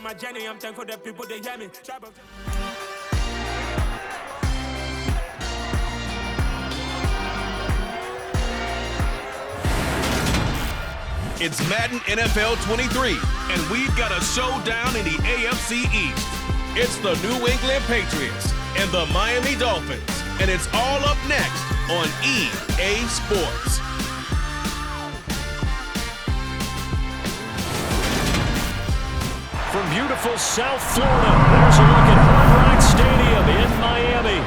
on my journey. I'm thankful that people, they hear me. It's Madden NFL 23, and we've got a showdown in the AFC East. It's the New England Patriots and the Miami Dolphins, and it's all up next on EA Sports. From beautiful South Florida, there's a look at Hard Rock Stadium in Miami.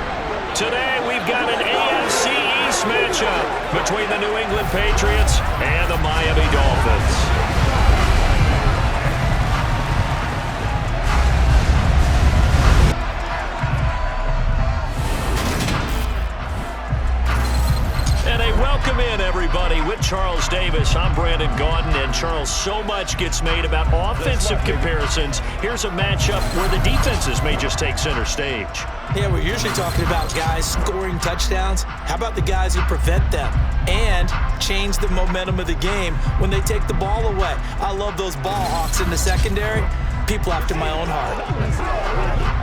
Today, we've got an AFC East matchup between the New England Patriots and the Miami Dolphins. Welcome in, everybody. With Charles Davis, I'm Brandon Gaudin, and Charles, so much gets made about offensive comparisons. Here's a matchup where the defenses may just take center stage. Yeah, we're usually talking about guys scoring touchdowns. How about the guys who prevent them and change the momentum of the game when they take the ball away? I love those ball hawks in the secondary. People after my own heart.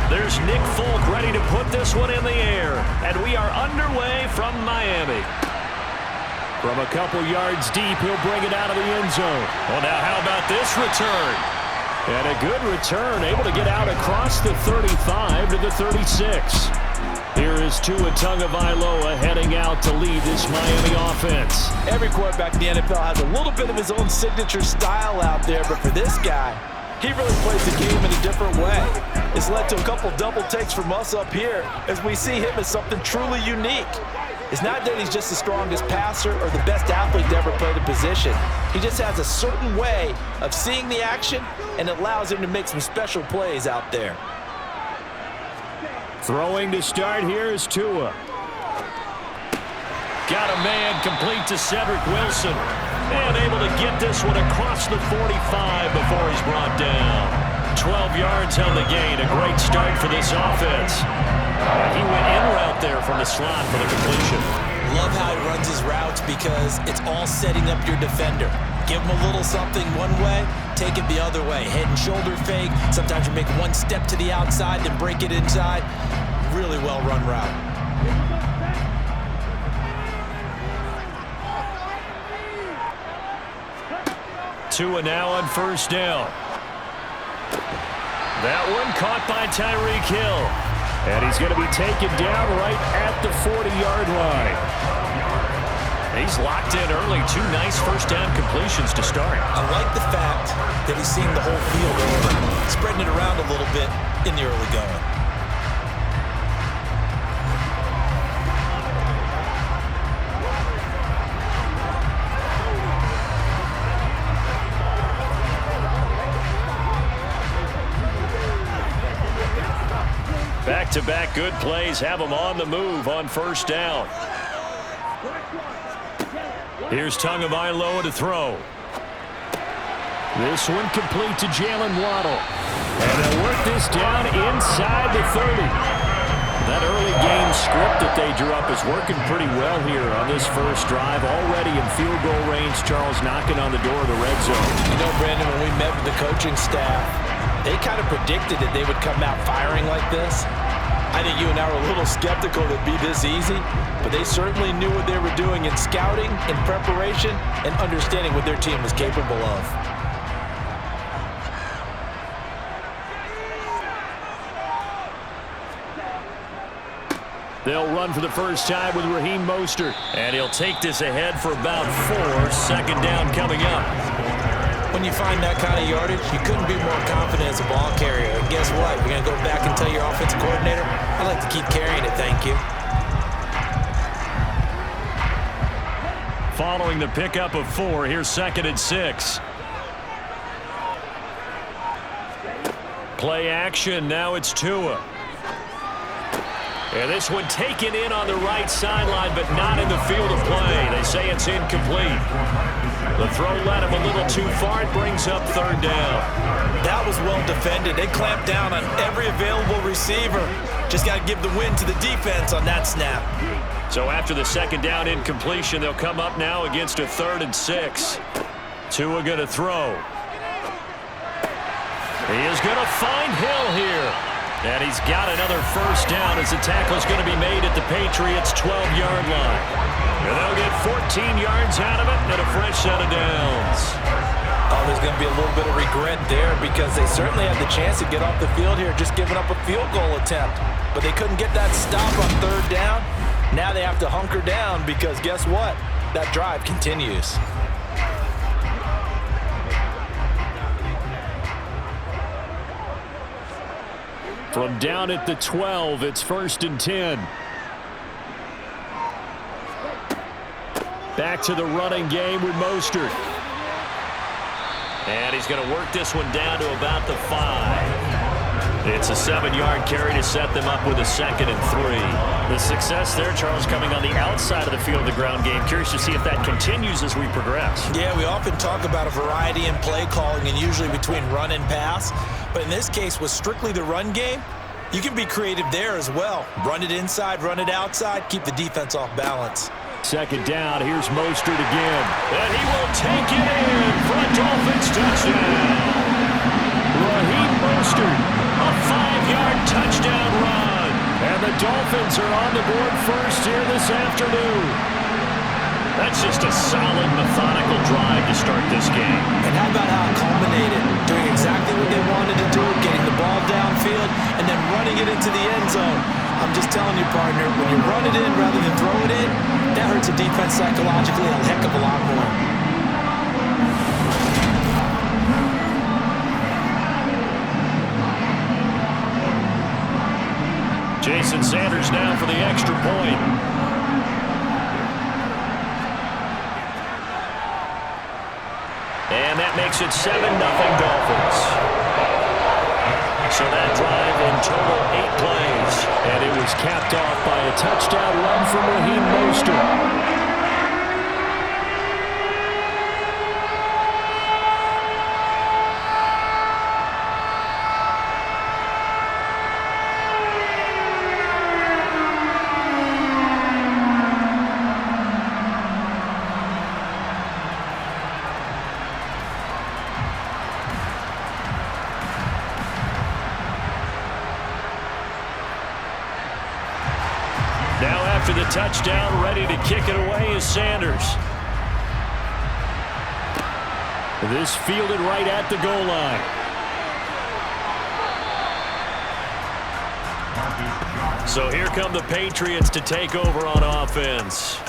There's Nick Folk ready to put this one in the air, and we are underway from Miami. From a couple yards deep, he'll bring it out of the end zone. Well, now how about this return? And a good return, able to get out across the 35 to the 36. Here is Tua Tagovailoa heading out to lead this Miami offense. Every quarterback in the NFL has a little bit of his own signature style out there, but for this guy, he really plays the game in a different way. It's led to a couple double takes from us up here as we see him as something truly unique. It's not that he's just the strongest passer or the best athlete to ever play the position. He just has a certain way of seeing the action, and it allows him to make some special plays out there. Throwing to start here is Tua. Got a man complete to Cedric Wilson. And able to get this one across the 45 before he's brought down. 12 yards on the gain. A great start for this offense. He went in route there from the slot for the completion. Love how he runs his routes because it's all setting up your defender. Give him a little something one way, take it the other way. Head and shoulder fake. Sometimes you make one step to the outside, then break it inside. Really well run route. Tua now on first down. That one caught by Tyreek Hill. And he's going to be taken down right at the 40-yard line. He's locked in early. Two nice first down completions to start. I like the fact that he's seeing the whole field over, spreading it around a little bit in the early going. Back-to-back good plays have him on the move on first down. Here's Tagovailoa to throw. This one complete to Jalen Waddle. And they'll work this down inside the 30. That early game script that they drew up is working pretty well here on this first drive. Already in field goal range, Charles knocking on the door of the red zone. You know, Brandon, when we met with the coaching staff, they kind of predicted that they would come out firing like this. I think you and I were a little skeptical that it'd be this easy, but they certainly knew what they were doing in scouting, in preparation, and understanding what their team was capable of. They'll run for the first time with Raheem Mostert. And he'll take this ahead for about 4. Second down coming up. When you find that kind of yardage, you couldn't be more confident as a ball carrier. And guess what? You're going to go back and tell your offensive coordinator, I'd like to keep carrying it, thank you. Following the pickup of 4, here's 2nd and 6. Play action, now it's Tua. And this one taken in on the right sideline, but not in the field of play. They say it's incomplete. The throw led him a little too far. It brings up 3rd down. That was well defended. They clamped down on every available receiver. Just got to give the win to the defense on that snap. So after the 2nd down incompletion, they'll come up now against a 3rd and 6. Tua going to throw. He is going to find Hill here. And he's got another first down as the tackle is going to be made at the Patriots' 12-yard line. And they'll get 14 yards out of it and a fresh set of downs. Oh, there's going to be a little bit of regret there because they certainly had the chance to get off the field here, just giving up a field goal attempt. But they couldn't get that stop on 3rd down. Now they have to hunker down because guess what? That drive continues. From down at the 12, it's 1st and 10. Back to the running game with Mostert. And he's going to work this one down to about the 5. It's a 7-yard carry to set them up with a 2nd and 3. The success there, Charles, coming on the outside of the field of the ground game. Curious to see if that continues as we progress. Yeah, we often talk about a variety in play calling and usually between run and pass. But in this case, with strictly the run game, you can be creative there as well. Run it inside, run it outside, keep the defense off balance. 2nd down, here's Mostert again. And he will take it in for a Dolphins touchdown. Raheem Mostert, a 5-yard touchdown run. And the Dolphins are on the board first here this afternoon. That's just a solid, methodical drive to start this game. And how about how it culminated? Doing exactly what they wanted to do, getting the ball downfield, and then running it into the end zone. I'm just telling you, partner, when you run it in rather than throw it in, that hurts a defense psychologically a heck of a lot more. Jason Sanders now for the extra point. And that makes it 7-0 Dolphins. So that drive in total 8 plays. And it was capped off by a touchdown run from Raheem Mostert. Now after the touchdown, ready to kick it away is Sanders. This fielded right at the goal line. So here come the Patriots to take over on offense.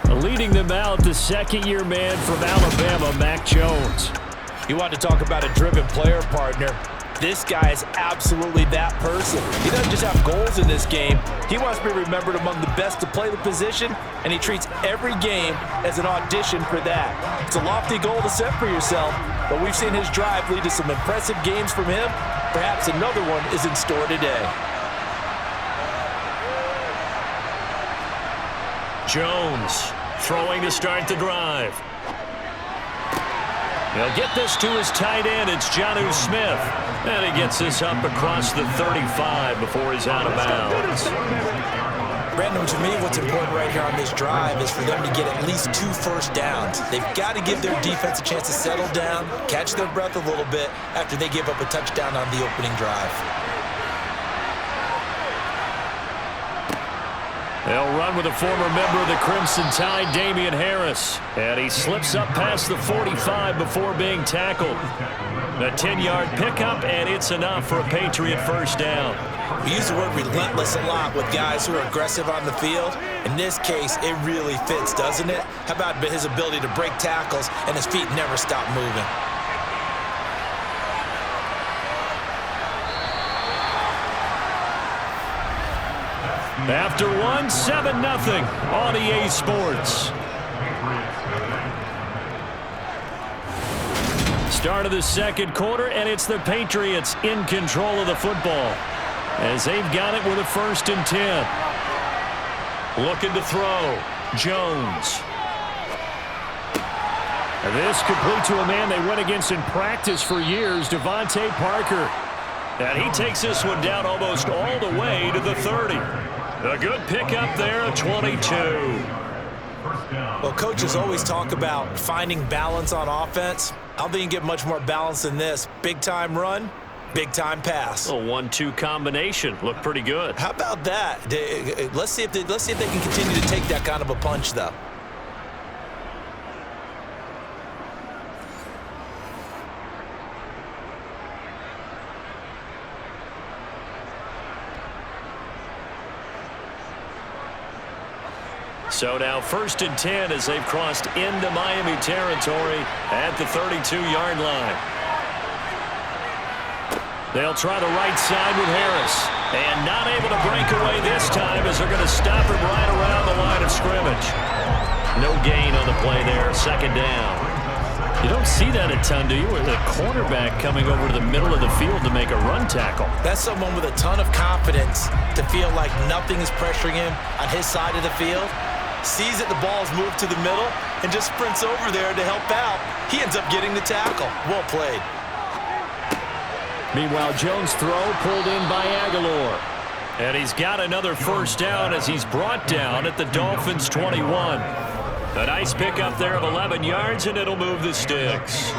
Leading them out, the 2nd-year man from Alabama, Mac Jones. You want to talk about a driven player, partner. This guy is absolutely that person. He doesn't just have goals in this game. He wants to be remembered among the best to play the position, and he treats every game as an audition for that. It's a lofty goal to set for yourself, but we've seen his drive lead to some impressive games from him. Perhaps another one is in store today. Jones throwing to start the drive. He'll get this to his tight end. It's Jonnu Smith. And he gets this up across the 35 before he's out of bounds. Brandon, to me, what's important right here on this drive is for them to get at least 2 first downs. They've got to give their defense a chance to settle down, catch their breath a little bit after they give up a touchdown on the opening drive. They'll run with a former member of the Crimson Tide, Damian Harris. And he slips up past the 45 before being tackled. A 10-yard pickup, and it's enough for a Patriot first down. We use the word relentless a lot with guys who are aggressive on the field. In this case, it really fits, doesn't it? How about his ability to break tackles and his feet never stop moving? After one, 7-0 on EA Sports. Start of the second quarter, and it's the Patriots in control of the football as they've got it with a 1st and 10. Looking to throw. Jones. This complete to a man they went against in practice for years, Devontae Parker. And he takes this one down almost all the way to the 30. A good pickup there, 22. Well, coaches always talk about finding balance on offense. I don't think you can get much more balance than this. Big-time run, big-time pass. A 1-2 combination. Looked pretty good. How about that? Let's see if they can continue to take that kind of a punch, though. So now 1st and 10 as they've crossed into Miami territory at the 32-yard line. They'll try the right side with Harris. And not able to break away this time as they're going to stop him right around the line of scrimmage. No gain on the play there, 2nd down. You don't see that a ton, do you? With a cornerback coming over to the middle of the field to make a run tackle. That's someone with a ton of confidence to feel like nothing is pressuring him on his side of the field. Sees that the ball's moved to the middle and just sprints over there to help out. He ends up getting the tackle. Well played. Meanwhile, Jones' throw pulled in by Aguilar. And he's got another 1st down as he's brought down at the Dolphins' 21. A nice pickup there of 11 yards, and it'll move the sticks.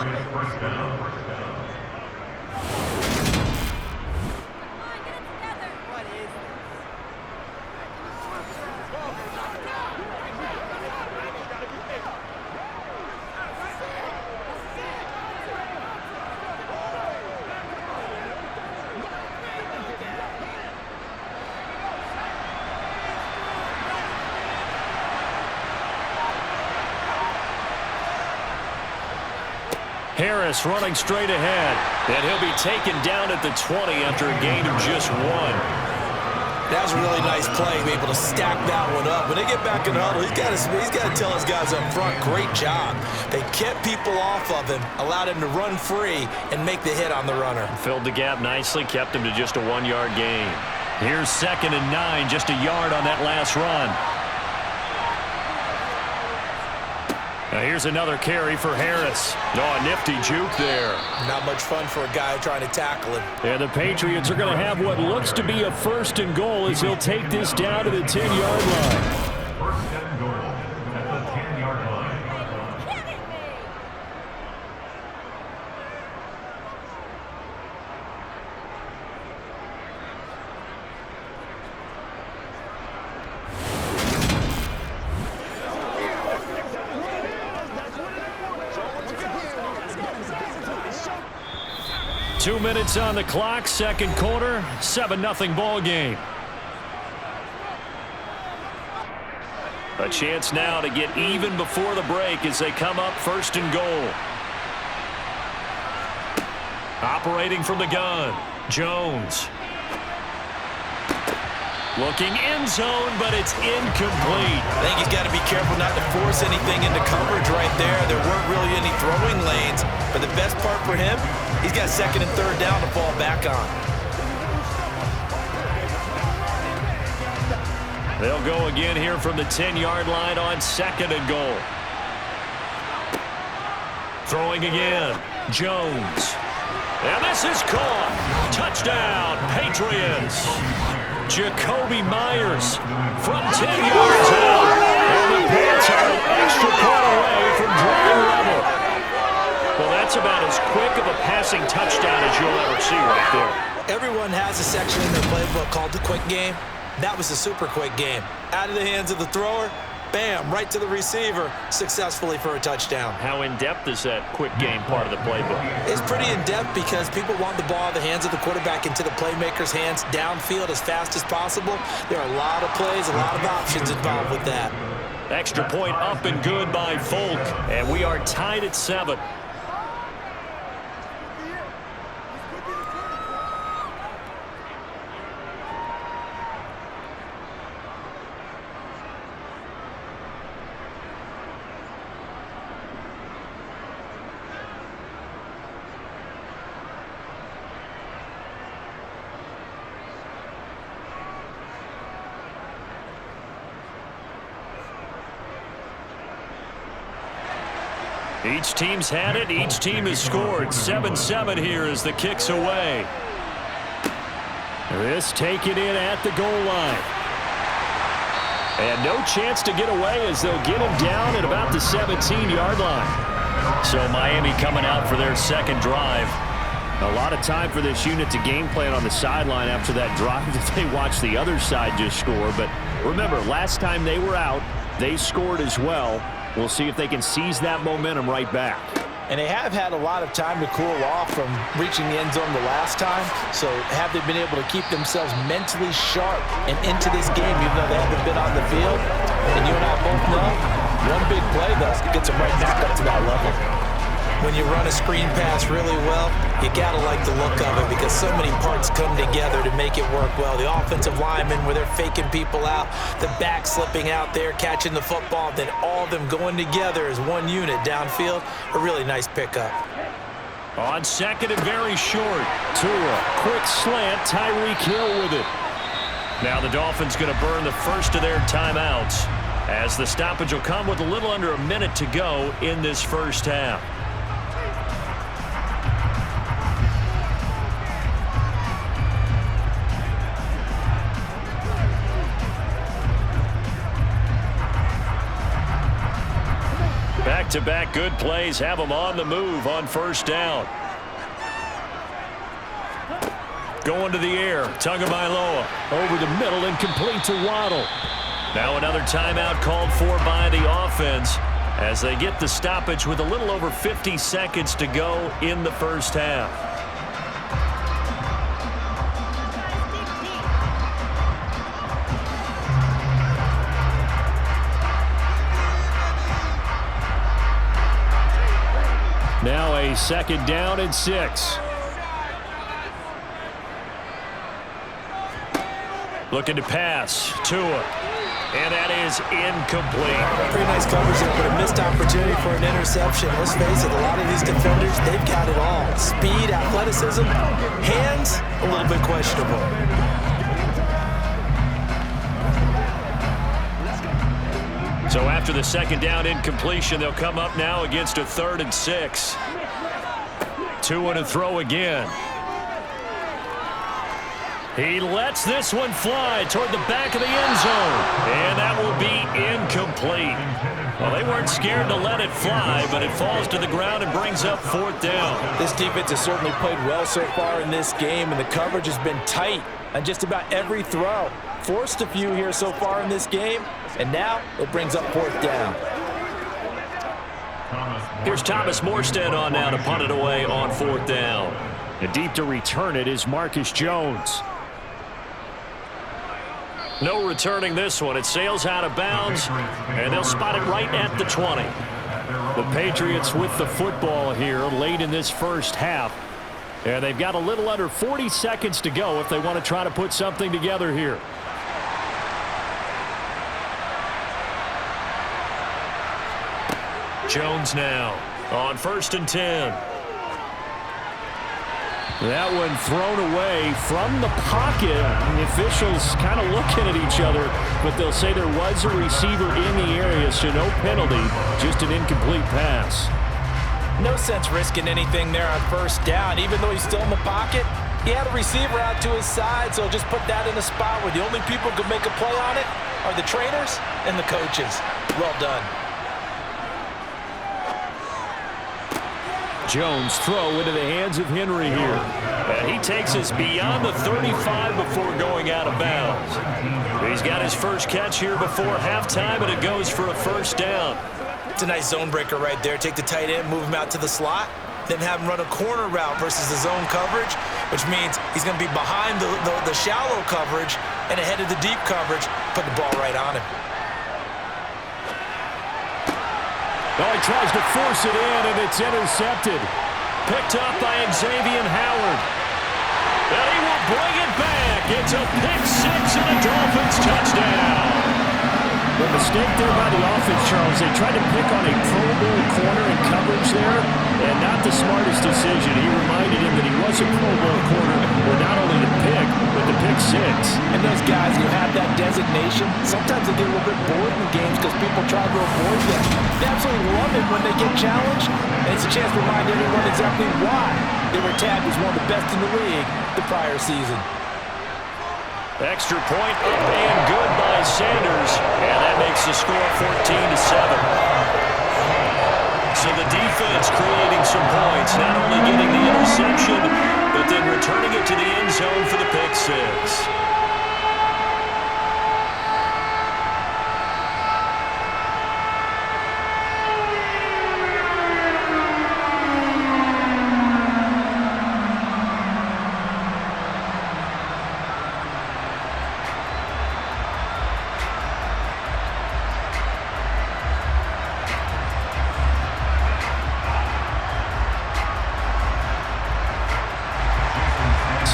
'Harris running straight ahead, and he'll be taken down at the 20 after a gain of just 1. That was a really nice play, be able to stack that one up. When they get back in the huddle, he's got to tell his guys up front, great job. They kept people off of him, allowed him to run free and make the hit on the runner. Filled the gap nicely, kept him to just a 1-yard gain. Here's 2nd and 9, just a yard on that last run. Now here's another carry for Harris. A nifty juke there. Not much fun for a guy trying to tackle him. And the Patriots are going to have what looks to be a 1st and goal as he'll take this down to the 10-yard line. 1st and goal at the 10-yard line. 2 minutes on the clock, 2nd quarter, 7-0 ball game. A chance now to get even before the break as they come up 1st and goal. Operating from the gun, Jones. Looking end zone, but it's incomplete. I think he's got to be careful not to force anything into coverage right there. There weren't really any throwing lanes, but the best part for him, he's got 2nd and 3rd down to fall back on. They'll go again here from the 10-yard line on 2nd and goal. Throwing again, Jones. And this is caught. Touchdown, Patriots. Jacoby Myers from 10 yards out. And the Pants are an extra point away from drawing level. Well, that's about as quick of a passing touchdown as you'll ever see right there. Everyone has a section in their playbook called the quick game. That was a super quick game. Out of the hands of the thrower, bam, right to the receiver, successfully for a touchdown. How in-depth is that quick game part of the playbook? It's pretty in-depth because people want the ball in the hands of the quarterback into the playmaker's hands downfield as fast as possible. There are a lot of plays, a lot of options involved with that. Extra point up and good by Folk, and we are tied at 7. Each team's had it. Each team has scored. 7-7 here as the kick's away. This taken in at the goal line. And no chance to get away as they'll get him down at about the 17-yard line. So Miami coming out for their second drive. A lot of time for this unit to game plan on the sideline after that drive that they watched the other side just score. But remember, last time they were out, they scored as well. We'll see if they can seize that momentum right back. And they have had a lot of time to cool off from reaching the end zone the last time. So have they been able to keep themselves mentally sharp and into this game even though they haven't been on the field? And you and I both know, one big play, though, gets them right back up to that level. When you run a screen pass really well, you got to like the look of it because so many parts come together to make it work well. The offensive linemen where they're faking people out, the back slipping out there, catching the football, then all of them going together as one unit downfield. A really nice pickup. On second and very short. Tua, quick slant, Tyreek Hill with it. Now the Dolphins going to burn the first of their timeouts as the stoppage will come with a little under a minute to go in this first half. Back-to-back good plays have them on the move on first down. Going to the air, Tagovailoa over the middle and complete to Waddle. Now another timeout called for by the offense as they get the stoppage with a little over 50 seconds to go in the first half. Now a second down and 6. Looking to pass. Tua. And that is incomplete. Pretty nice coverage there, but a missed opportunity for an interception. Let's face it, a lot of these defenders, they've got it all. Speed, athleticism, hands, a little bit questionable. So after the second down incompletion, they'll come up now against a 3rd and 6. Tua to throw again. He lets this one fly toward the back of the end zone. And that will be incomplete. Well, they weren't scared to let it fly, but it falls to the ground and brings up 4th down. This defense has certainly played well so far in this game, and the coverage has been tight on just about every throw. Forced a few here so far in this game, and now it brings up 4th down. Here's Thomas Morstead on now to punt it away on 4th down. And deep to return it is Marcus Jones. No returning this one. It sails out of bounds, and they'll spot it right at the 20. The Patriots with the football here late in this first half. And they've got a little under 40 seconds to go if they want to try to put something together here. Jones now on 1st and 10. That one thrown away from the pocket. And the officials kind of looking at each other, but they'll say there was a receiver in the area, so no penalty, just an incomplete pass. No sense risking anything there on 1st down. Even though he's still in the pocket, he had a receiver out to his side, so just put that in a spot where the only people who can make a play on it are the trainers and the coaches. Well done. Jones throw into the hands of Henry here. And he takes us beyond the 35 before going out of bounds. He's got his first catch here before halftime, and it goes for a first down. It's a nice zone breaker right there. Take the tight end, move him out to the slot, then have him run a corner route versus the zone coverage, which means he's going to be behind the shallow coverage and ahead of the deep coverage, put the ball right on him. Oh, he tries to force it in, and it's intercepted. Picked up by Xavier Howard. And he will bring it back. It's a pick six and a Dolphins touchdown. The mistake there by the offense, Charles, they tried to pick on a Pro Bowl corner in coverage there, and not the smartest decision. He reminded him that he was a Pro Bowl corner with not only the pick, but the pick six. And those guys who have that designation, sometimes they get a little bit bored in games because people try to avoid them. They absolutely love it when they get challenged, and it's a chance to remind everyone exactly why they were tagged as one of the best in the league the prior season. Extra point up and good by Sanders, and that makes the score 14-7. So the defense creating some points, not only getting the interception, but then returning it to the end zone for the pick six.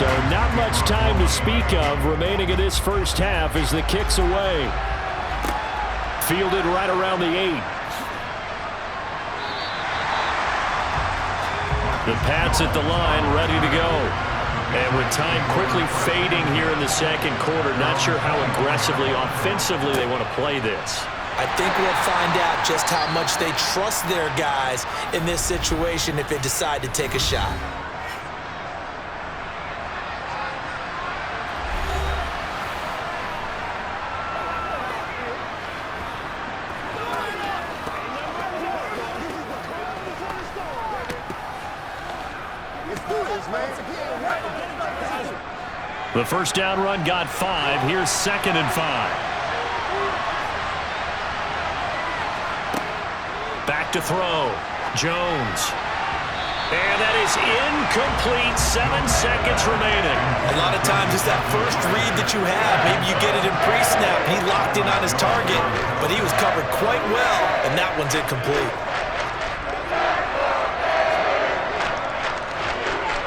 So not much time to speak of remaining in this first half as the kick's away. Fielded right around the 8. The Pats at the line, ready to go. And with time quickly fading here in the second quarter, not sure how aggressively, offensively they want to play this. I think we'll find out just how much they trust their guys in this situation if they decide to take a shot. The first down run got 5. Here's 2nd and 5. Back to throw. Jones. And that is incomplete. 7 seconds remaining. A lot of times it's that first read that you have. Maybe you get it in pre-snap. He locked in on his target, but he was covered quite well, and that one's incomplete.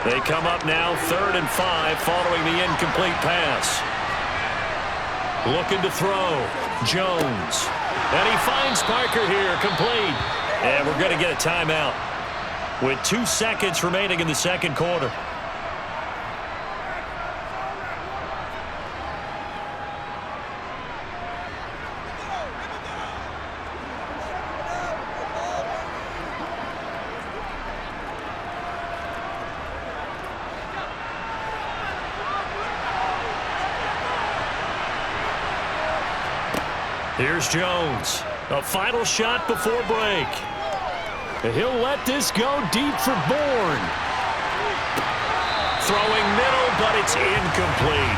They come up now 3rd and 5 following the incomplete pass. Looking to throw. Jones. And he finds Parker here, complete. And we're going to get a timeout with 2 seconds remaining in the second quarter. Here's Jones. A final shot before break. He'll let this go deep for Bourne. Throwing middle, but it's incomplete.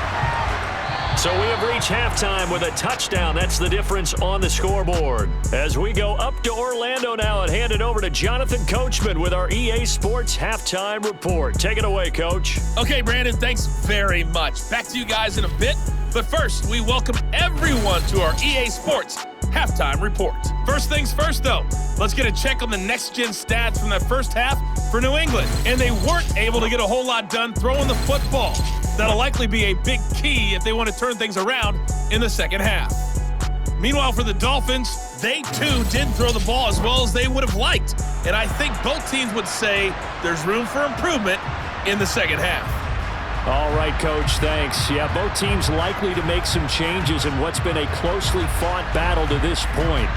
So we have reached halftime with a touchdown. That's the difference on the scoreboard. As we go up to Orlando now and hand it over to Jonathan Coachman with our EA Sports Halftime Report. Take it away, Coach. Okay, Brandon, thanks very much. Back to you guys in a bit. But first, we welcome everyone to our EA Sports Halftime Report. First things first, though, let's get a check on the next-gen stats from that first half for New England. And they weren't able to get a whole lot done throwing the football. That'll likely be a big key if they want to turn things around in the second half. Meanwhile, for the Dolphins, they too didn't throw the ball as well as they would have liked. And I think both teams would say there's room for improvement in the second half. All right, Coach, thanks. Yeah, both teams likely to make some changes in what's been a closely fought battle to this point.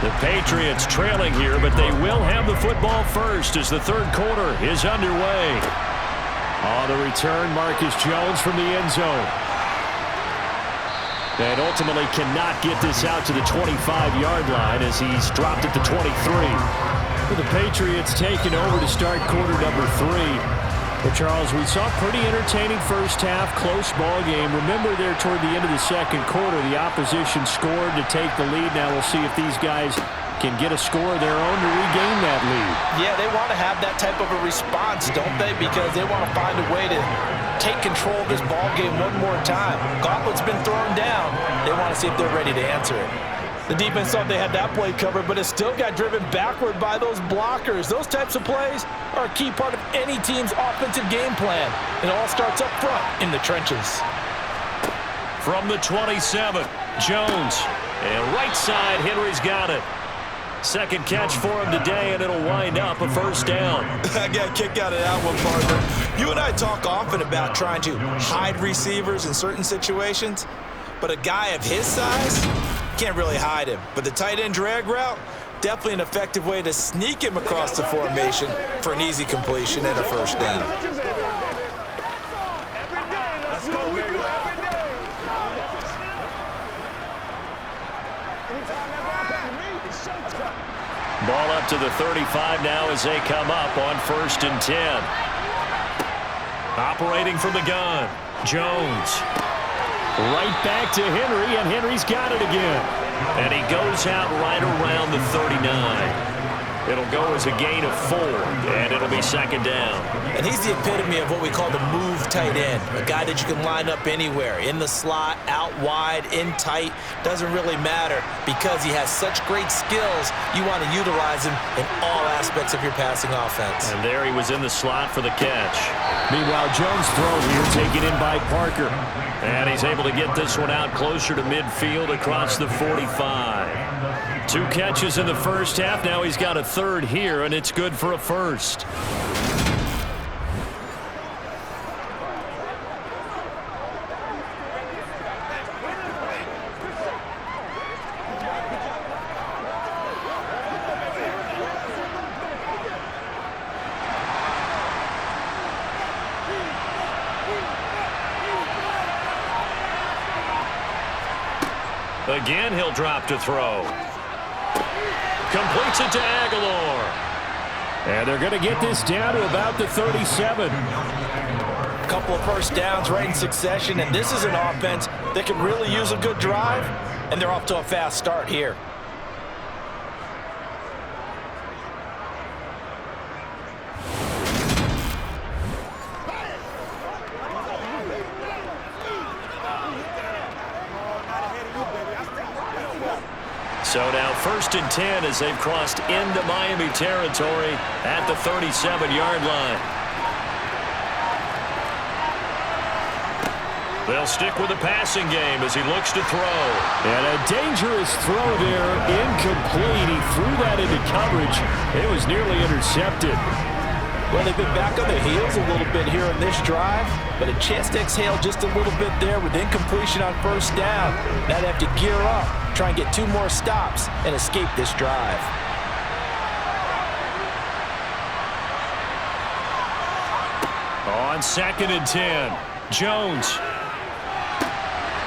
The Patriots trailing here, but they will have the football first as the third quarter is underway. On the return, Marcus Jones from the end zone. And ultimately cannot get this out to the 25-yard line as he's dropped at the 23. The Patriots taking over to start quarter number 3. But Charles, we saw a pretty entertaining first half, close ball game. Remember there toward the end of the second quarter, the opposition scored to take the lead. Now we'll see if these guys can get a score of their own to regain that lead. Yeah, they want to have that type of a response, don't they? Because they want to find a way to take control of this ball game one more time. Gauntlet's been thrown down. They want to see if they're ready to answer it. The defense thought they had that play covered, but it still got driven backward by those blockers. Those types of plays are a key part of any team's offensive game plan. It all starts up front in the trenches. From the 27, Jones. And right side, Henry's got it. Second catch for him today, and it'll wind up a first down. I got a kick out of that one, partner. You and I talk often about trying to hide receivers in certain situations, but a guy of his size can't really hide him. But the tight end drag route, definitely an effective way to sneak him across the formation for an easy completion and a first down. Ball up to the 35 now as they come up on 1st and 10. Operating from the gun, Jones. Right back to Henry, and Henry's got it again. And he goes out right around the 39. It'll go as a gain of 4, and it'll be second down. And he's the epitome of what we call the move tight end, a guy that you can line up anywhere, in the slot, out wide, in tight, doesn't really matter because he has such great skills. You want to utilize him in all aspects of your passing offense. And there he was in the slot for the catch. Meanwhile, Jones' throw here taken in by Parker. And he's able to get this one out closer to midfield across the 45. 2 catches in the first half. Now he's got a third here, and it's good for a first. Again, he'll drop to throw. Completes it to Aguilar. And they're going to get this down to about the 37. A couple of first downs right in succession, and this is an offense that can really use a good drive, and they're off to a fast start here. So now 1st and 10 as they've crossed into Miami territory at the 37-yard line. They'll stick with the passing game as he looks to throw. And a dangerous throw there, incomplete. He threw that into coverage. It was nearly intercepted. Well, they've been back on their heels a little bit here in this drive, but a chance to exhale just a little bit there with incompletion on first down. Now they have to gear up, try and get 2 more stops, and escape this drive. On 2nd and 10, Jones.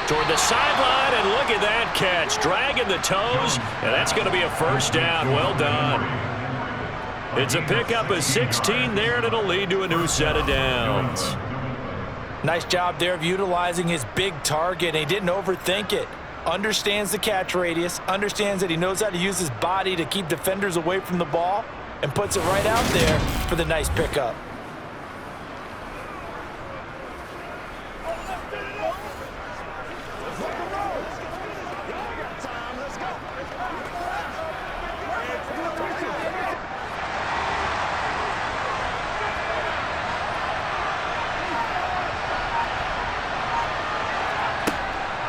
Toward the sideline, and look at that catch. Dragging the toes, and that's going to be a first down. Well done. It's a pickup of 16 there, and it'll lead to a new set of downs. Nice job there of utilizing his big target, and he didn't overthink it. Understands the catch radius, understands that he knows how to use his body to keep defenders away from the ball, and puts it right out there for the nice pickup.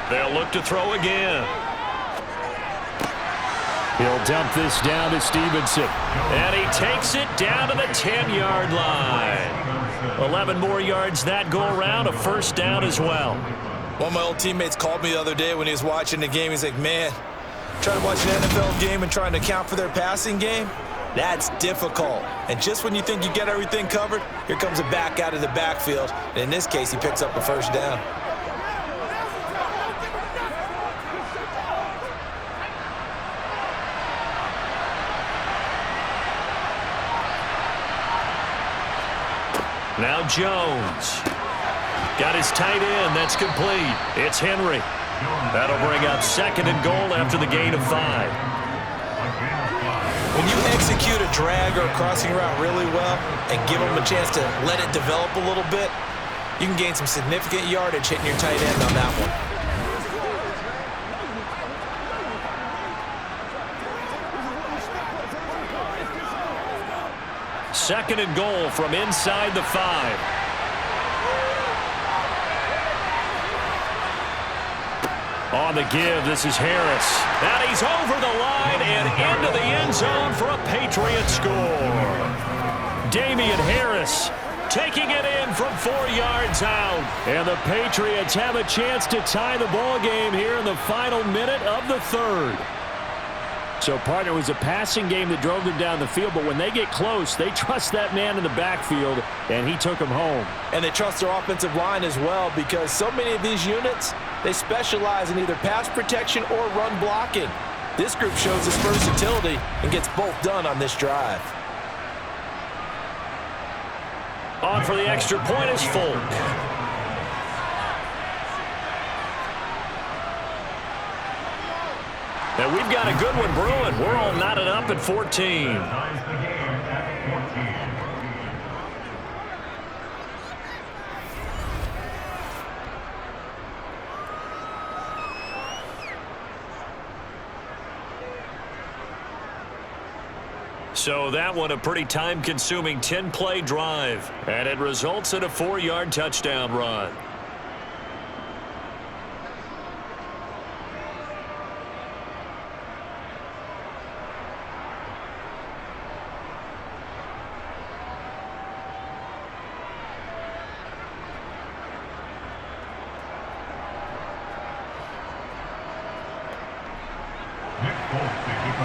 They'll look to throw again. He'll dump this down to Stevenson. And he takes it down to the 10-yard line. 11 more yards that go around, a first down as well. One of my old teammates called me the other day when he was watching the game. He's like, man, Trying to watch an NFL game and trying to account for their passing game? That's difficult. And just when you think you get everything covered, here comes a back out of the backfield. And in this case, he picks up a first down. Now Jones. Got his tight end. That's complete. It's Henry. That'll bring up 2nd and goal after the gain of 5. When you execute a drag or a crossing route really well and give them a chance to let it develop a little bit, you can gain some significant yardage hitting your tight end on that one. 2nd and goal from inside the 5. On the give, this is Harris. And he's over the line and into the end zone for a Patriot score. Damian Harris taking it in from 4 yards out. And the Patriots have a chance to tie the ball game here in the final minute of the 3rd. So, partner, it was a passing game that drove them down the field, but when they get close, they trust that man in the backfield, and he took them home. And they trust their offensive line as well, because so many of these units, they specialize in either pass protection or run blocking. This group shows its versatility and gets both done on this drive. On for the extra point is Folk. And we've got a good one brewing. We're all knotted up at 14. So that one a pretty time-consuming 10-play drive. And it results in a 4-yard touchdown run.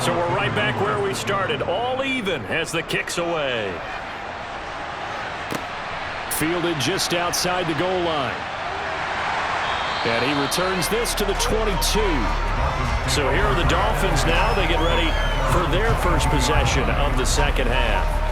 So we're right back where we started, all even as the kick's away. Fielded just outside the goal line. And he returns this to the 22. So here are the Dolphins now. They get ready for their first possession of the second half.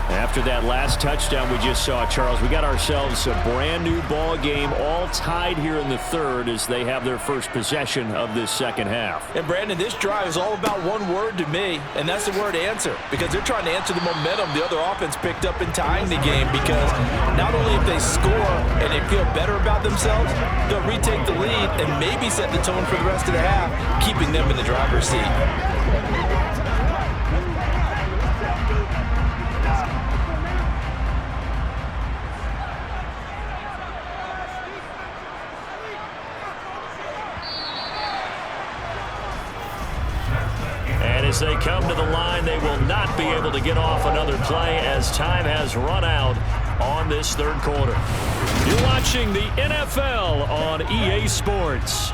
After that last touchdown we just saw, Charles, we got ourselves a brand new ball game, all tied here in the 3rd as they have their first possession of this second half. And Brandon, this drive is all about one word to me, and that's the word answer, because they're trying to answer the momentum the other offense picked up in tying the game, because not only if they score and they feel better about themselves, they'll retake the lead and maybe set the tone for the rest of the half, keeping them in the driver's seat. As they come to the line, they will not be able to get off another play as time has run out on this 3rd quarter. You're watching the NFL on EA Sports.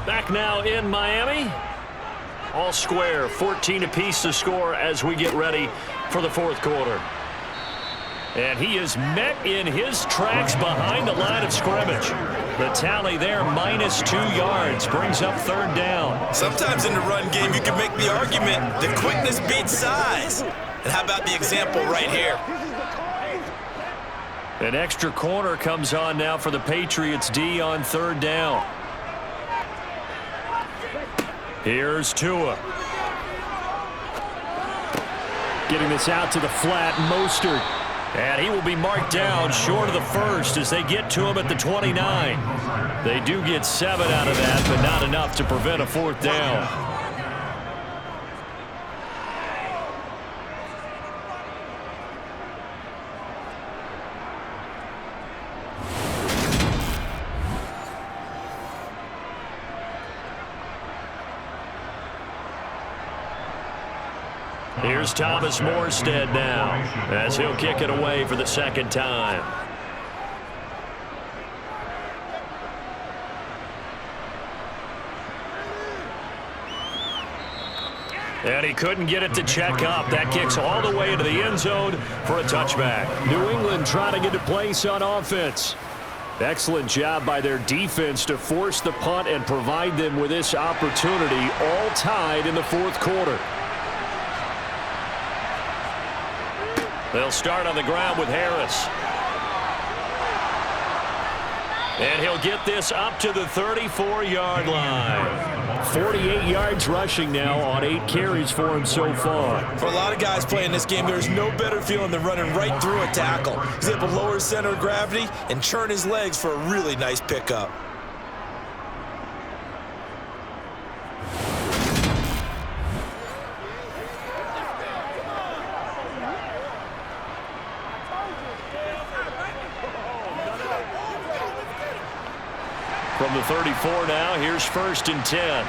Back now in Miami. All square, 14 apiece to score as we get ready for the 4th quarter. And he is met in his tracks behind the line of scrimmage. The tally there, -2 yards, brings up 3rd down. Sometimes in the run game, you can make the argument that quickness beats size. And how about the example right here? An extra corner comes on now for the Patriots D on 3rd down. Here's Tua. Getting this out to the flat, Mostert. And he will be marked down short of the 1st as they get to him at the 29. They do get 7 out of that, but not enough to prevent a 4th down. Here's Thomas Morstead now as he'll kick it away for the 2nd time. And he couldn't get it to check up. That kicks all the way into the end zone for a touchback. New England trying to get to place on offense. Excellent job by their defense to force the punt and provide them with this opportunity, all tied in the fourth quarter. They'll start on the ground with Harris. And he'll get this up to the 34-yard line. 48 yards rushing now on 8 carries for him so far. For a lot of guys playing this game, there's no better feeling than running right through a tackle. He's able to lower his center of gravity and churn his legs for a really nice pickup. From the 34 now, here's 1st and 10.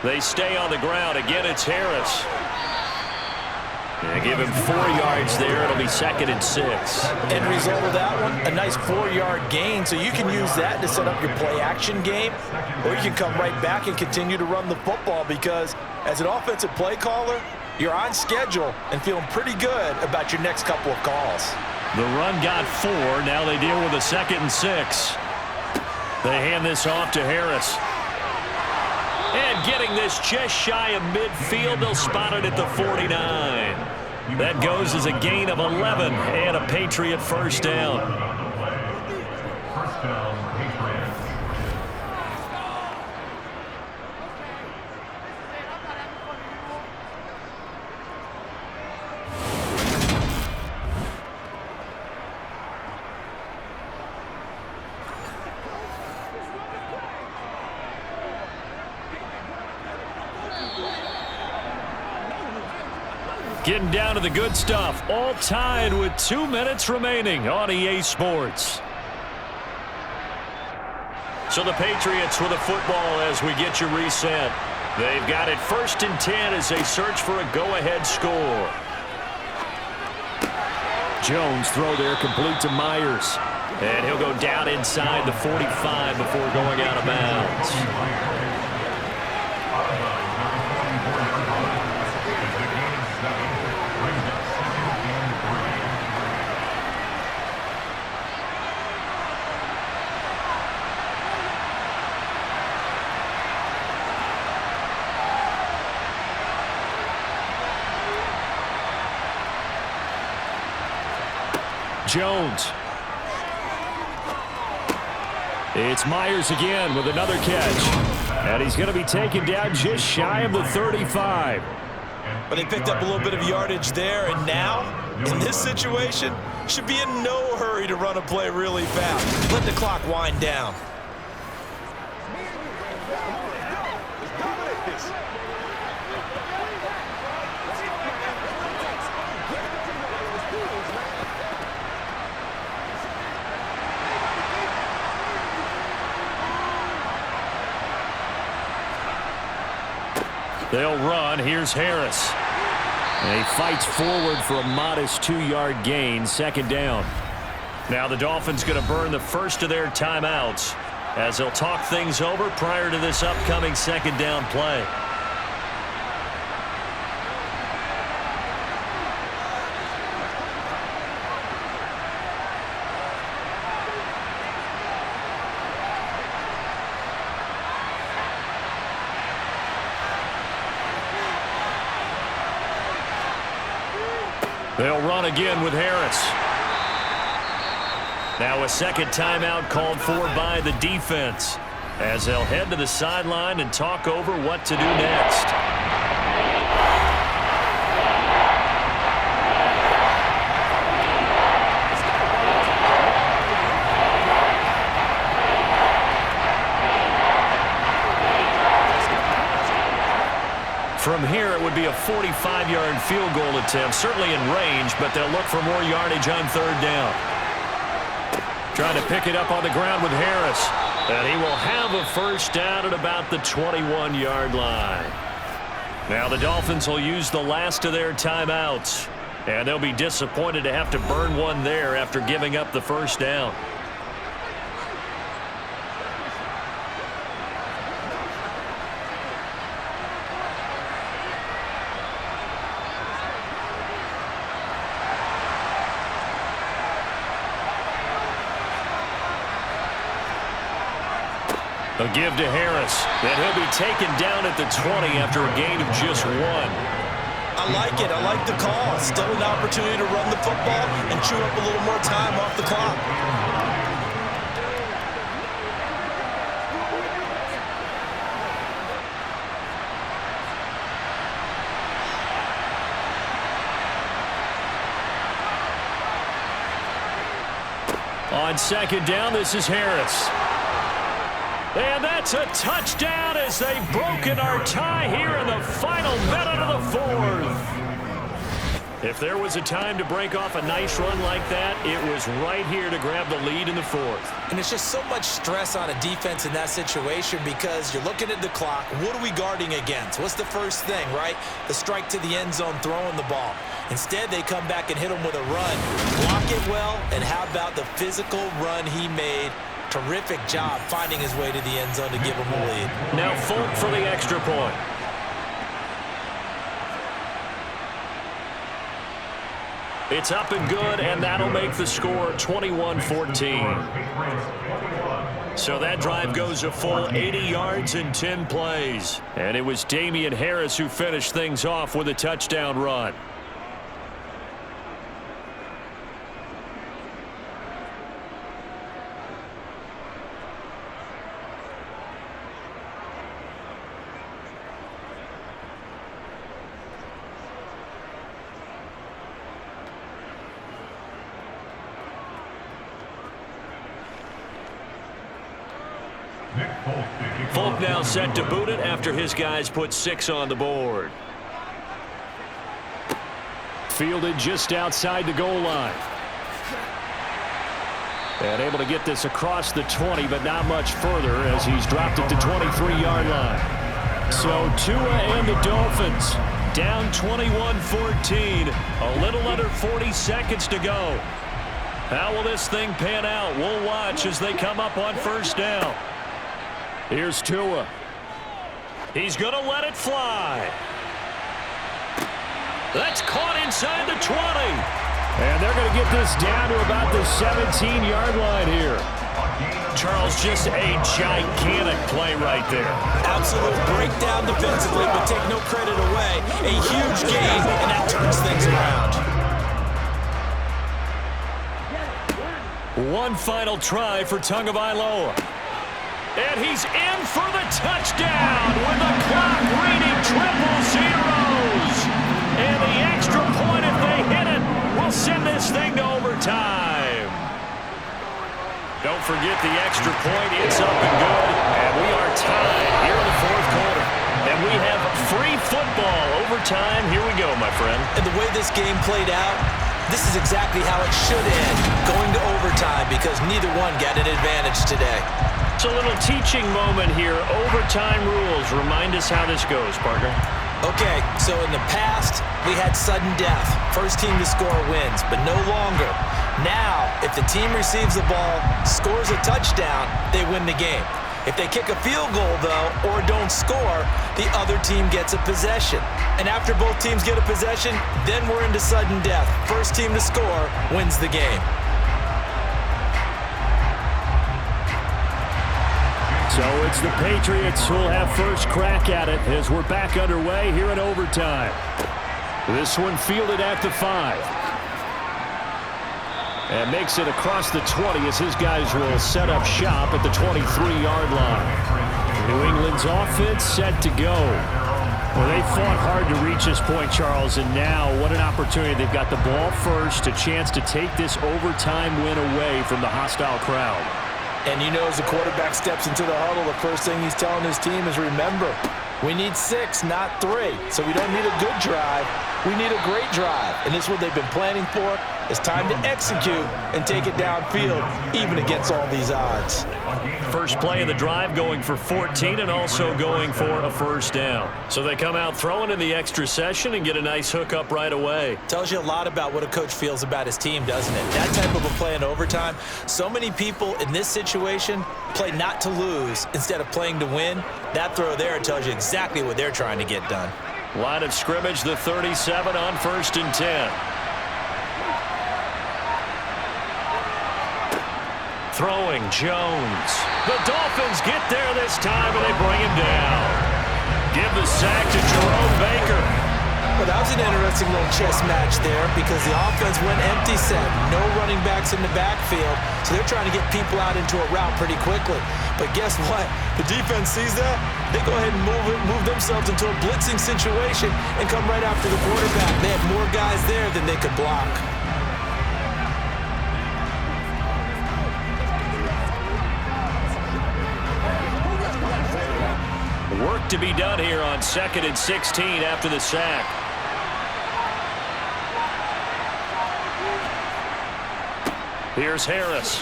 They stay on the ground. Again, it's Harris. They give him 4 yards there. It'll be 2nd and 6. End result of that one, a nice 4-yard gain, so you can use that to set up your play-action game, or you can come right back and continue to run the football because as an offensive play caller, you're on schedule and feeling pretty good about your next couple of calls. The run got 4. Now they deal with a 2nd and 6. They hand this off to Harris. And getting this just shy of midfield, they'll spot it at the 49. That goes as a gain of 11 and a Patriot first down. First down, Patriots. Getting down to the good stuff, all tied with 2 minutes remaining on EA Sports. So the Patriots with a football as we get you reset. They've got it 1st and 10 as they search for a go-ahead score. Jones throw there complete to Myers. And he'll go down inside the 45 before going out of bounds. Jones. It's Myers again with another catch. And he's going to be taken down just shy of the 35. But they picked up a little bit of yardage there, and now, in this situation, should be in no hurry to run a play really fast. Let the clock wind down. They'll run. Here's Harris. And he fights forward for a modest 2-yard gain, 2nd down. Now the Dolphins going to burn the first of their timeouts as they'll talk things over prior to this upcoming 2nd down play. They'll run again with Harris. Now a 2nd timeout called for by the defense as they'll head to the sideline and talk over what to do next. From here, it would be a 45-yard field goal attempt, certainly in range, but they'll look for more yardage on 3rd down. Trying to pick it up on the ground with Harris, and he will have a first down at about the 21-yard line. Now the Dolphins will use the last of their timeouts, and they'll be disappointed to have to burn one there after giving up the first down. A give to Harris. Then he'll be taken down at the 20 after a gain of just 1. I like it. I like the call. Still an opportunity to run the football and chew up a little more time off the clock. On second down, this is Harris. And that's a touchdown as they've broken our tie here in the final minute of the fourth. If there was a time to break off a nice run like that, it was right here to grab the lead in the fourth. And it's just so much stress on a defense in that situation because you're looking at the clock. What are we guarding against? What's the first thing, right? The strike to the end zone, throwing the ball. Instead, they come back and hit him with a run. Block it well, and how about the physical run he made? Terrific job finding his way to the end zone to give him a lead. Now Folk for the extra point. It's up and good, and that'll make the score 21-14. So that drive goes a full 80 yards in 10 plays. And it was Damian Harris who finished things off with a touchdown run. Folk now set to boot it after his guys put 6 on the board. Fielded just outside the goal line. And able to get this across the 20, but not much further as he's dropped it to 23-yard line. So Tua and the Dolphins down 21-14. A little under 40 seconds to go. How will this thing pan out? We'll watch as they come up on first down. Here's Tua. He's going to let it fly. That's caught inside the 20. And they're going to get this down to about the 17-yard line here. Charles, just a gigantic play right there. Absolute breakdown defensively, but take no credit away. A huge gain, and that turns things around. One final try for Tagovailoa. And he's in for the touchdown with the clock reading triple zeros. And the extra point, if they hit it, will send this thing to overtime. Don't forget the extra point. It's up and good. And we are tied here in the fourth quarter. And we have free football overtime. Here we go, my friend. And the way this game played out, this is exactly how it should end, going to overtime, because neither one got an advantage today. It's a little teaching moment here. Overtime rules. Remind us how this goes, partner. Okay, so in the past, we had sudden death. First team to score wins, but no longer. Now, if the team receives the ball, scores a touchdown, they win the game. If they kick a field goal, though, or don't score, the other team gets a possession. And after both teams get a possession, then we're into sudden death. First team to score wins the game. So it's the Patriots who'll have first crack at it as we're back underway here in overtime. This one fielded at the 5. And makes it across the 20 as his guys will set up shop at the 23-yard line. New England's offense set to go. Well, they fought hard to reach this point, Charles, and now what an opportunity. They've got the ball first, a chance to take this overtime win away from the hostile crowd. And you know, as the quarterback steps into the huddle, the first thing he's telling his team is, remember, we need 6, not 3. So we don't need a good drive. We need a great drive. And this is what they've been planning for. It's time to execute and take it downfield, even against all these odds. First play of the drive going for 14 and also going for a first down. So they come out throwing in the extra session and get a nice hook up right away. Tells you a lot about what a coach feels about his team, doesn't it? That type of a play in overtime. So many people in this situation play not to lose instead of playing to win. That throw there tells you exactly what they're trying to get done. Line of scrimmage, the 37 on 1st and 10. Throwing Jones. The Dolphins get there this time, and they bring him down. Give the sack to Jerome Baker. Well, that was an interesting little chess match there because the offense went empty set. No running backs in the backfield, so they're trying to get people out into a route pretty quickly. But guess what? The defense sees that. They go ahead and move themselves into a blitzing situation and come right after the quarterback. They had more guys there than they could block. Work to be done here on 2nd and 16 after the sack. Here's Harris.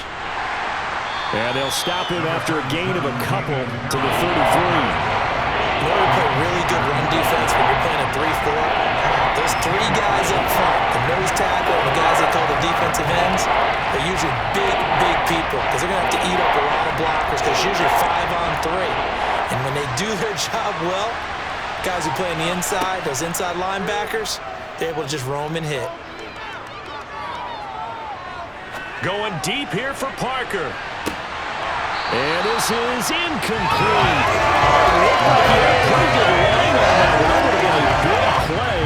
And they'll stop him after a gain of a couple to the 33. You know, we play really good run defense when you're playing a 3-4. Those three guys up front, the nose tackle and the guys they call the defensive ends, they're usually big people because they're going to have to eat up a lot of blockers because it's usually 5-on-3. And when they do their job well, guys who play on the inside, those inside linebackers, they're able to just roam and hit. Going deep here for Parker. And this is incomplete. Pretty good line on that one. That would have been a big play,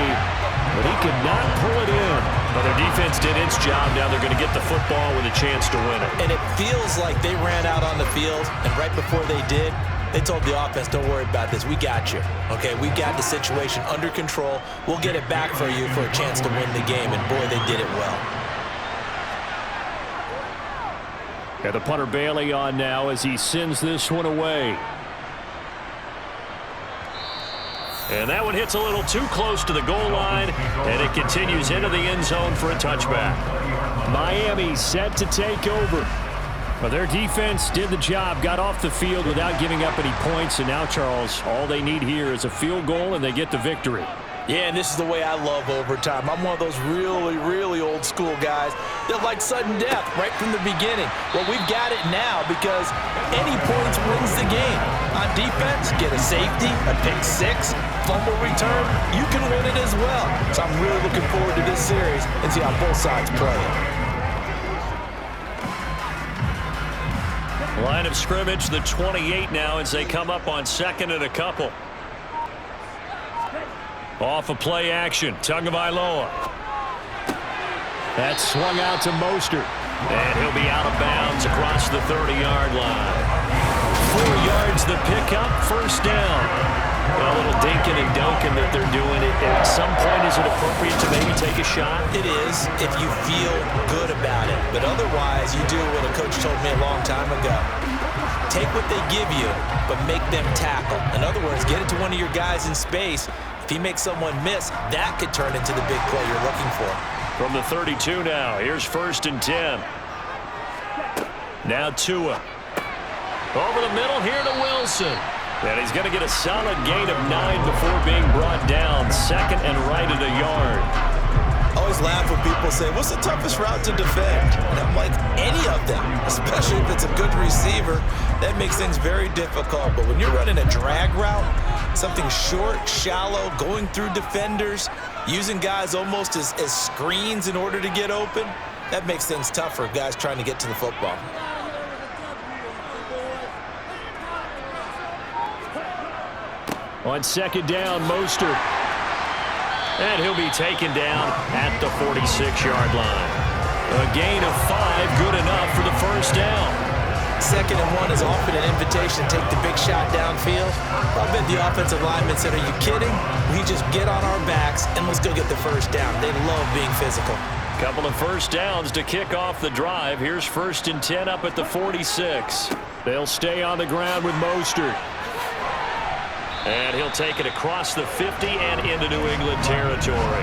but he could not pull it in. Well, their defense did its job. Now they're going to get the football with a chance to win it. And it feels like they ran out on the field, and right before they did, they told the offense, don't worry about this. We got you. Okay, we got the situation under control. We'll get it back for you for a chance to win the game, and boy, they did it well. And the punter Bailey on now as he sends this one away. And that one hits a little too close to the goal line, and it continues into the end zone for a touchback. Miami set to take over. Well, their defense did the job, got off the field without giving up any points, and now, Charles, all they need here is a field goal, and they get the victory. Yeah, and this is the way I love overtime. I'm one of those really old school guys that like sudden death right from the beginning. Well, we've got it now because any points wins the game. On defense, get a safety, a pick six, fumble return, you can win it as well. So I'm really looking forward to this series and see how both sides play it. Line of scrimmage, the 28 now as they come up on 2nd and a couple. Off of play action, Tagovailoa. That's swung out to Mostert. And he'll be out of bounds across the 30-yard line. 4 yards the pickup, first down. A little dinking and dunking that they're doing it. At some point, is it appropriate to maybe take a shot? It is if you feel good about it. But otherwise, you do what a coach told me a long time ago. Take what they give you, but make them tackle. In other words, get it to one of your guys in space. If he makes someone miss, that could turn into the big play you're looking for. From the 32 now, here's 1st and 10. Now Tua. Over the middle here to Wilson. And he's going to get a solid gain of 9 before being brought down. 2nd and right at a yard. I always laugh when people say, what's the toughest route to defend? And I'm like, any of them, especially if it's a good receiver. That makes things very difficult. But when you're running a drag route, something short, shallow, going through defenders, using guys almost as screens in order to get open, that makes things tough for guys trying to get to the football. On 2nd down, Mostert. And he'll be taken down at the 46-yard line. A gain of 5, good enough for the first down. 2nd and 1 is often an invitation to take the big shot downfield. I bet the offensive lineman said, are you kidding? We just get on our backs and let's go get the first down. They love being physical. Couple of first downs to kick off the drive. Here's 1st and 10 up at the 46. They'll stay on the ground with Mostert. And he'll take it across the 50 and into New England territory.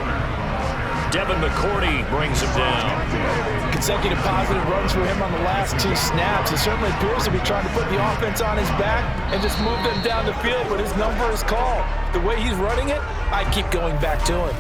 Devin McCourty brings him down. Consecutive positive runs for him on the last 2 snaps. He certainly appears to be trying to put the offense on his back and just move them down the field, but his number is called. The way he's running it, I keep going back to him.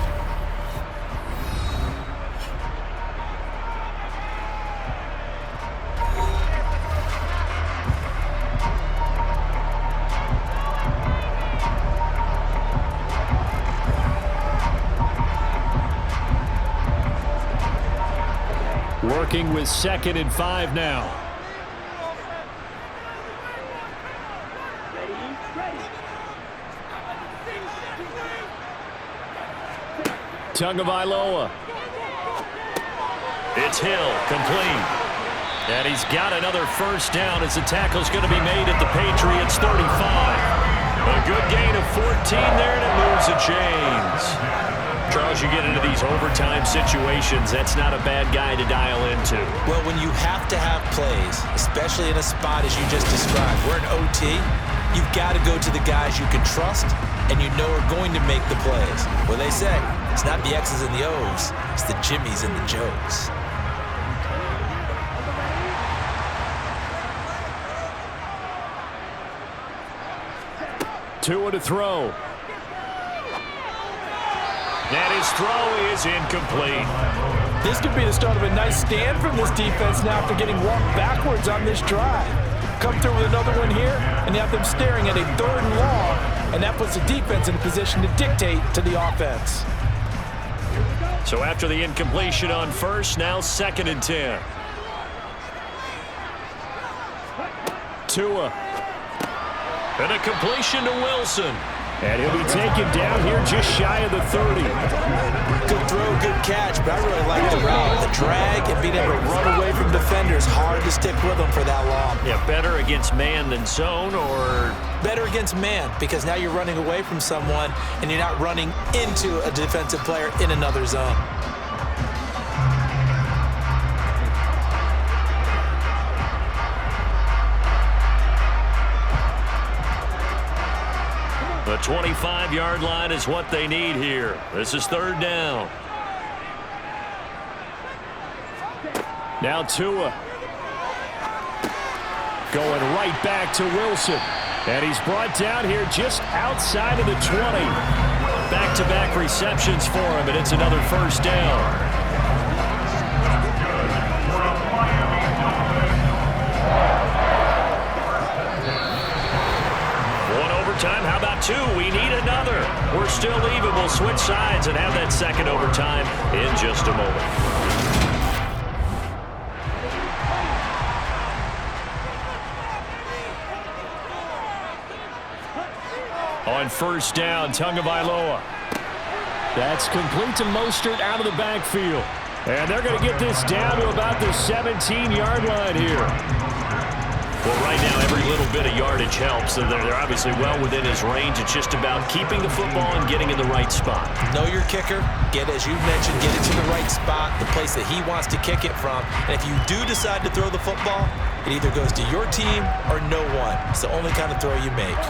Working with 2nd and 5 now. Tagovailoa. It's Hill, complete. And he's got another first down as the tackle's going to be made at the Patriots 35. A good gain of 14 there, and it moves the chains. Charles, you get into these overtime situations, that's not a bad guy to dial into. Well, when you have to have plays, especially in a spot as you just described, we're in OT, you've got to go to the guys you can trust and you know are going to make the plays. Well, they say, it's not the X's and the O's, it's the Jimmies and the Joes. Tua to throw. And his throw is incomplete. This could be the start of a nice stand from this defense now after getting walked backwards on this drive. Come through with another one here, and you have them staring at a 3rd and long, and that puts the defense in a position to dictate to the offense. So after the incompletion on first, now 2nd and 10. Tua. And a completion to Wilson. And he'll be taken down here just shy of the 30. Good throw, good catch, but I really like the route. The drag and being able to run away from defenders, hard to stick with them for that long. Yeah, better against man than zone, or? Better against man, because now you're running away from someone and you're not running into a defensive player in another zone. The 25-yard line is what they need here. This is 3rd down. Now Tua. Going right back to Wilson. And he's brought down here just outside of the 20. Back-to-back receptions for him, and it's another first down. Time. How about 2? We need another. We're still even. We'll switch sides and have that 2nd overtime in just a moment. On first down, Tagovailoa. That's complete to Mostert out of the backfield. And they're going to get this down to about the 17-yard line here. Well, right now, every little bit of yardage helps. So they're obviously well within his range. It's just about keeping the football and getting in the right spot. Know your kicker. Get, as you mentioned, get it to the right spot, the place that he wants to kick it from. And if you do decide to throw the football, it either goes to your team or no one. It's the only kind of throw you make.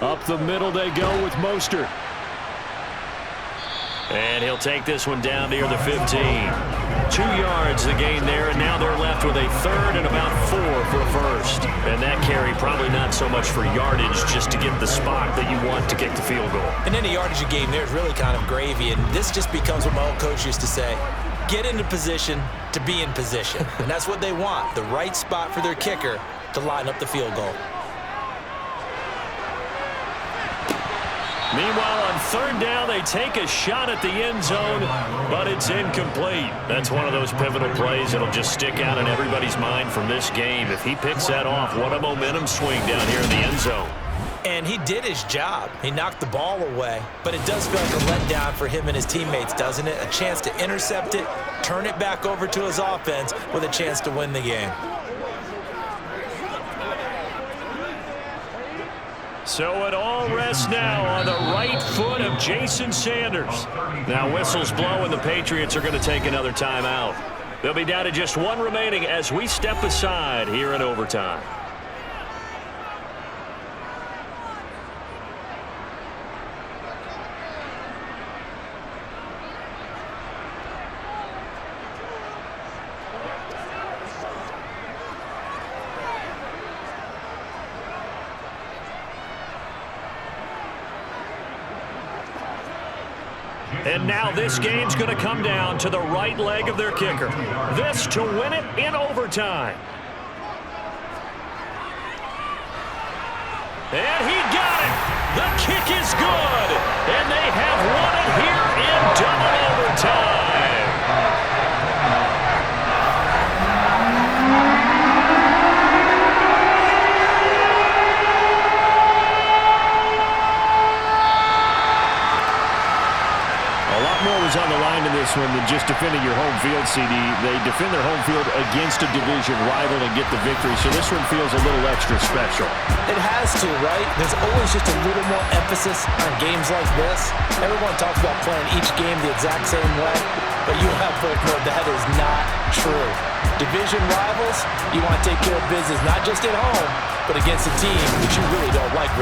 Up the middle they go with Mostert. And he'll take this one down near the 15. 2 yards the gain there, and now they're left with a 3rd and about 4 for a first. And that carry probably not so much for yardage, just to get the spot that you want to kick the field goal. And any yardage you gain there is really kind of gravy, and this just becomes what my old coach used to say. Get into position to be in position. And that's what they want, the right spot for their kicker to line up the field goal. Meanwhile, on 3rd down, they take a shot at the end zone, but it's incomplete. That's one of those pivotal plays that'll just stick out in everybody's mind from this game. If he picks that off, what a momentum swing down here in the end zone. And he did his job. He knocked the ball away, but it does feel like a letdown for him and his teammates, doesn't it? A chance to intercept it, turn it back over to his offense with a chance to win the game. So it all rests now on the right foot of Jason Sanders. Now whistles blow and the Patriots are going to take another timeout. They'll be down to just 1 remaining as we step aside here in overtime. And now this game's going to come down to the right leg of their kicker. This to win it in overtime. And he got it. The kick is good. And they have won it here in double overtime. one than just defending your home field, CD. They defend their home field against a division rival and get the victory, so this one feels a little extra special. It has to, right? There's always just a little more emphasis on games like this. Everyone talks about playing each game the exact same way, but you have both know that is not true. Division rivals, you want to take care of business not just at home, but against a team that you really don't like.